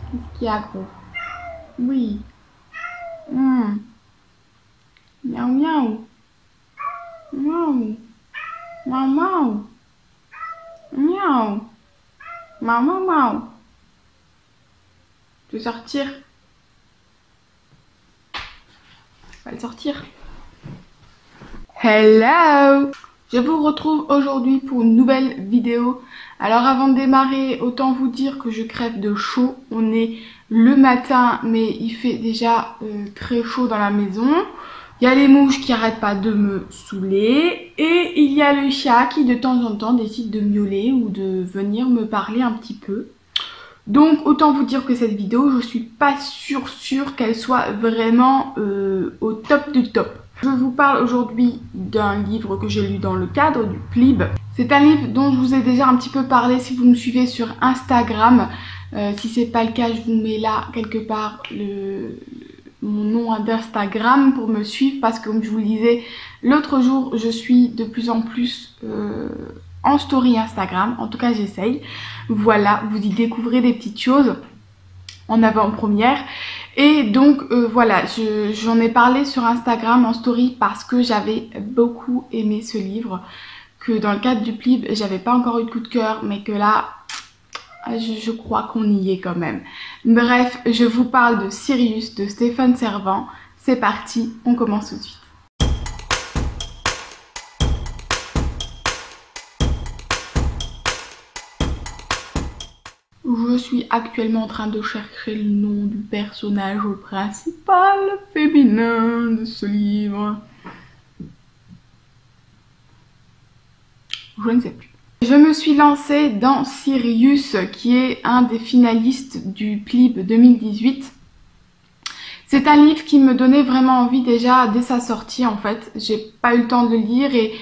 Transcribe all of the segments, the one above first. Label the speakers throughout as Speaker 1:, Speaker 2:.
Speaker 1: Qu'est-ce qu'il y a, gros? Oui. Miaou, miaou. Miaou. Miaou, miaou. Miaou. Miaou, miaou, miaou. Tu veux sortir? Tu vas le sortir. Hello! Je vous retrouve aujourd'hui pour une nouvelle vidéo. Alors avant de démarrer, autant vous dire que je crève de chaud. On est le matin, mais il fait déjà très chaud dans la maison. Il y a les mouches qui arrêtent pas de me saouler. Et il y a le chat qui de temps en temps décide de miauler ou de venir me parler un petit peu. Donc autant vous dire que cette vidéo, je suis pas sûre qu'elle soit vraiment au top du top. Je vous parle aujourd'hui d'un livre que j'ai lu dans le cadre du PLIB. C'est un livre dont je vous ai déjà un petit peu parlé si vous me suivez sur Instagram. Si c'est pas le cas, je vous mets là quelque part mon nom d'Instagram pour me suivre parce que comme je vous le disais l'autre jour, je suis de plus en plus en story Instagram. En tout cas, j'essaye. Voilà, vous y découvrez des petites choses en avant-première. Et donc voilà, j'en ai parlé sur Instagram en story parce que j'avais beaucoup aimé ce livre, que dans le cadre du PLIB j'avais pas encore eu de coup de cœur, mais que là je crois qu'on y est quand même. Bref, je vous parle de Sirius de Stéphane Servan. C'est parti, on commence tout de suite. Je suis actuellement en train de chercher le nom du personnage principal féminin de ce livre. Je ne sais plus. Je me suis lancée dans Sirius, qui est un des finalistes du PLIB 2018. C'est un livre qui me donnait vraiment envie déjà dès sa sortie en fait. J'ai pas eu le temps de le lire et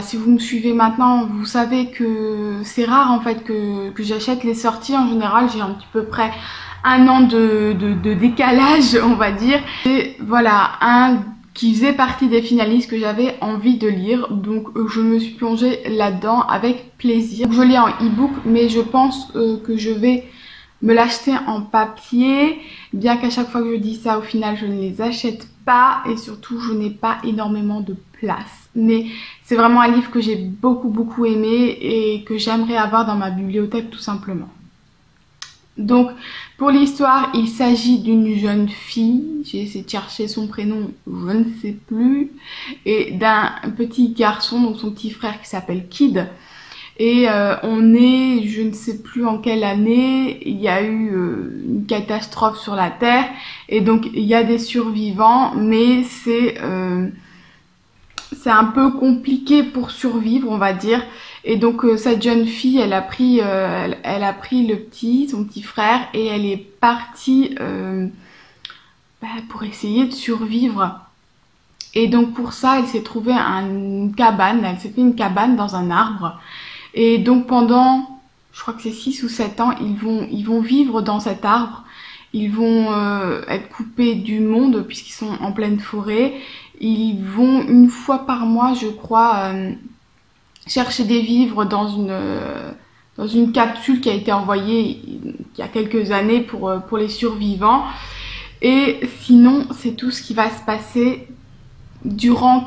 Speaker 1: si vous me suivez maintenant, vous savez que c'est rare en fait que j'achète les sorties. En général, j'ai un petit peu près un an de décalage, on va dire. Et voilà, un qui faisait partie des finalistes que j'avais envie de lire. Donc je me suis plongée là-dedans avec plaisir. Je lis en e-book, mais je pense que je vais me l'acheter en papier. Bien qu'à chaque fois que je dis ça, au final, je ne les achète pas. Et surtout, je n'ai pas énormément de place. Mais c'est vraiment un livre que j'ai beaucoup aimé et que j'aimerais avoir dans ma bibliothèque tout simplement. Donc pour l'histoire, il s'agit d'une jeune fille, j'ai essayé de chercher son prénom, je ne sais plus, et d'un petit garçon, donc son petit frère qui s'appelle Kid. Et on est, je ne sais plus en quelle année, il y a eu une catastrophe sur la Terre et donc il y a des survivants, mais c'est un peu compliqué pour survivre, on va dire. Et donc cette jeune fille, elle a pris son petit frère et elle est partie pour essayer de survivre. Et donc pour ça, elle s'est trouvée une cabane, elle s'est fait une cabane dans un arbre. Et donc pendant, je crois que c'est 6 ou 7 ans, ils vont vivre dans cet arbre. Ils vont être coupés du monde puisqu'ils sont en pleine forêt. Ils vont une fois par mois, je crois, chercher des vivres dans une capsule qui a été envoyée il y a quelques années pour les survivants. Et sinon, c'est tout ce qui va se passer durant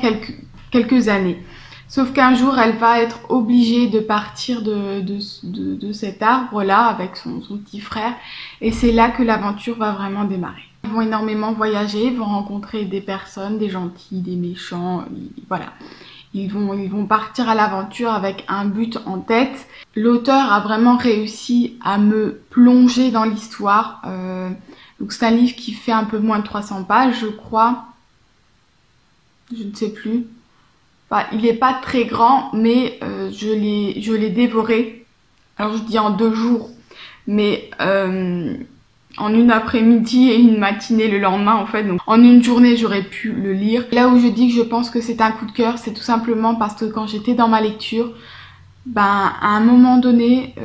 Speaker 1: quelques années. Sauf qu'un jour, elle va être obligée de partir de cet arbre-là avec son petit frère. Et c'est là que l'aventure va vraiment démarrer. Ils vont énormément voyager, ils vont rencontrer des personnes, des gentils, des méchants, voilà. Ils vont partir à l'aventure avec un but en tête. L'auteur a vraiment réussi à me plonger dans l'histoire. Donc c'est un livre qui fait un peu moins de 300 pages, je crois. Je ne sais plus. Enfin, il n'est pas très grand, mais je l'ai dévoré. Alors je dis en 2 jours, mais en une après-midi et une matinée le lendemain en fait. Donc en une journée j'aurais pu le lire. Là où je dis que je pense que c'est un coup de cœur, c'est tout simplement parce que quand j'étais dans ma lecture, à un moment donné,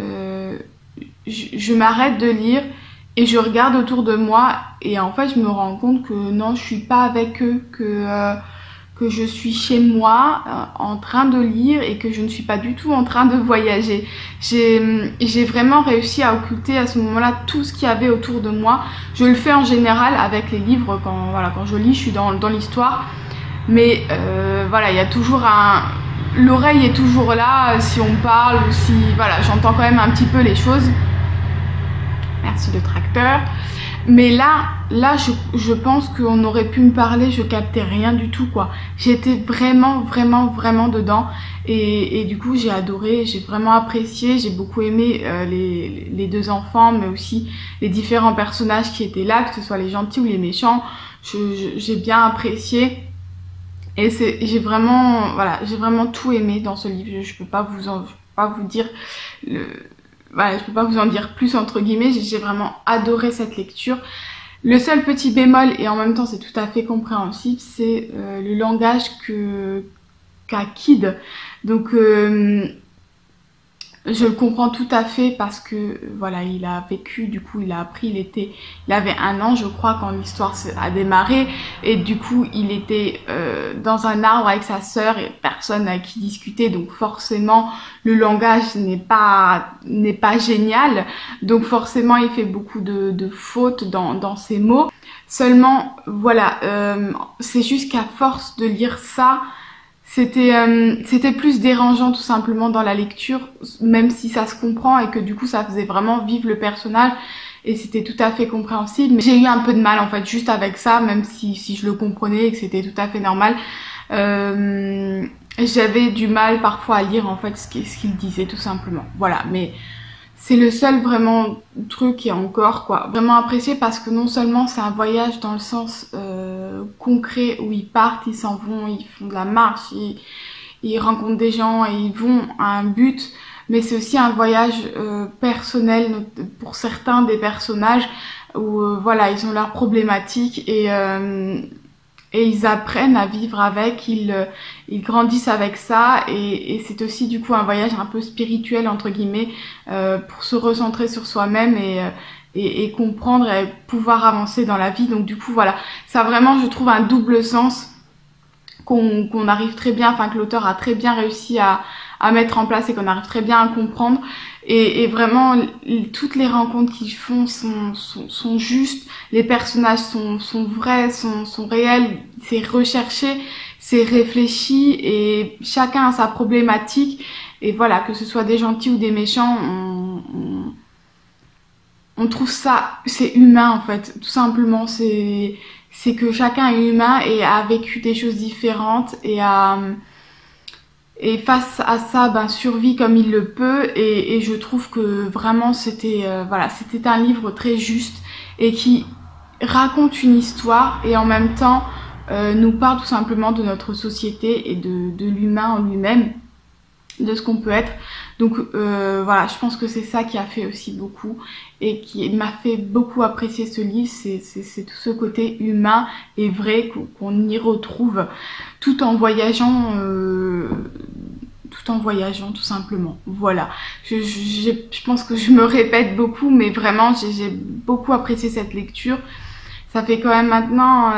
Speaker 1: je m'arrête de lire et je regarde autour de moi et en fait je me rends compte que non, je suis pas avec eux, que que je suis chez moi en train de lire et que je ne suis pas du tout en train de voyager. J'ai vraiment réussi à occulter à ce moment-là tout ce qu'il y avait autour de moi. Je le fais en général avec les livres, quand je lis, je suis dans l'histoire. Mais voilà, il y a toujours l'oreille est toujours là si on parle ou si... Voilà, j'entends quand même un petit peu les choses. Merci le tracteur. Mais là je pense qu'on aurait pu me parler, je captais rien du tout quoi. J'étais vraiment dedans et du coup j'ai adoré, j'ai vraiment apprécié, j'ai beaucoup aimé les deux enfants, mais aussi les différents personnages qui étaient là, que ce soit les gentils ou les méchants. J'ai bien apprécié et j'ai vraiment tout aimé dans ce livre. Je peux pas vous dire voilà, je peux pas vous en dire plus entre guillemets, j'ai vraiment adoré cette lecture. Le seul petit bémol, et en même temps c'est tout à fait compréhensible, c'est le langage qu'a Kid. Donc je le comprends tout à fait parce que voilà, il a vécu, du coup il a appris, il avait 1 an je crois quand l'histoire a démarré et du coup il était dans un arbre avec sa sœur et personne à qui discuter, donc forcément le langage n'est pas génial, donc forcément il fait beaucoup de fautes dans ses mots. Seulement voilà, c'est juste qu'à force de lire ça, c'était plus dérangeant tout simplement dans la lecture, même si ça se comprend et que du coup ça faisait vraiment vivre le personnage et c'était tout à fait compréhensible. Mais j'ai eu un peu de mal en fait juste avec ça, même si je le comprenais et que c'était tout à fait normal. J'avais du mal parfois à lire en fait ce qu'il disait tout simplement. Voilà, mais c'est le seul vraiment truc et encore quoi, vraiment apprécié parce que non seulement c'est un voyage dans le sens concret où ils partent, ils s'en vont, ils font de la marche, ils rencontrent des gens et ils vont à un but, mais c'est aussi un voyage personnel pour certains des personnages où voilà, ils ont leurs problématiques et ils apprennent à vivre avec, ils grandissent avec ça et c'est aussi du coup un voyage un peu spirituel entre guillemets pour se recentrer sur soi-même et comprendre et pouvoir avancer dans la vie. Donc du coup voilà, ça vraiment je trouve un double sens qu'on arrive très bien, enfin que l'auteur a très bien réussi à mettre en place et qu'on arrive très bien à comprendre. Et vraiment, toutes les rencontres qu'ils font sont justes, les personnages sont vrais, sont réels, c'est recherché, c'est réfléchi et chacun a sa problématique. Et voilà, que ce soit des gentils ou des méchants, on trouve ça, c'est humain en fait, tout simplement, c'est que chacun est humain et a vécu des choses différentes et face à ça, ben, survit comme il le peut et je trouve que vraiment c'était voilà, c'était un livre très juste et qui raconte une histoire et en même temps nous parle tout simplement de notre société et de l'humain en lui-même, de ce qu'on peut être. Donc voilà, je pense que c'est ça qui a fait aussi beaucoup et qui m'a fait beaucoup apprécier ce livre, c'est tout ce côté humain et vrai qu'on y retrouve tout en voyageant tout simplement. Voilà, je pense que je me répète beaucoup, mais vraiment j'ai beaucoup apprécié cette lecture. Ça fait quand même maintenant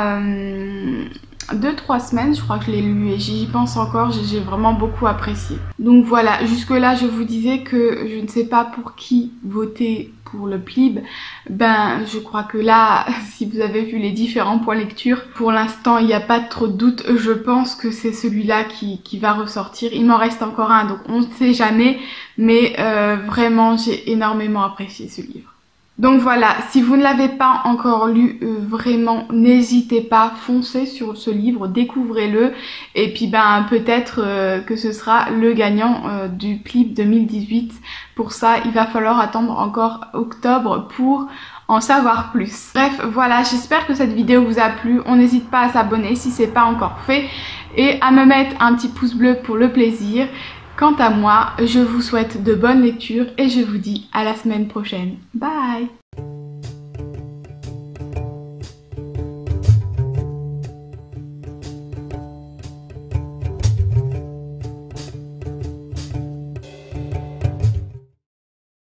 Speaker 1: 2-3 semaines, je crois que je l'ai lu et j'y pense encore, j'ai vraiment beaucoup apprécié. Donc voilà, jusque là je vous disais que je ne sais pas pour qui voter pour le PLIB. Ben je crois que là, si vous avez vu les différents points lecture, pour l'instant il n'y a pas trop de doute, je pense que c'est celui-là qui va ressortir. Il m'en reste encore un, donc on ne sait jamais, mais vraiment j'ai énormément apprécié ce livre. Donc voilà, si vous ne l'avez pas encore lu, vraiment n'hésitez pas, foncez sur ce livre, découvrez-le et puis ben peut-être que ce sera le gagnant du PLIB 2018. Pour ça, il va falloir attendre encore octobre pour en savoir plus. Bref, voilà, j'espère que cette vidéo vous a plu. On n'hésite pas à s'abonner si c'est pas encore fait et à me mettre un petit pouce bleu pour le plaisir. Quant à moi, je vous souhaite de bonnes lectures et je vous dis à la semaine prochaine. Bye!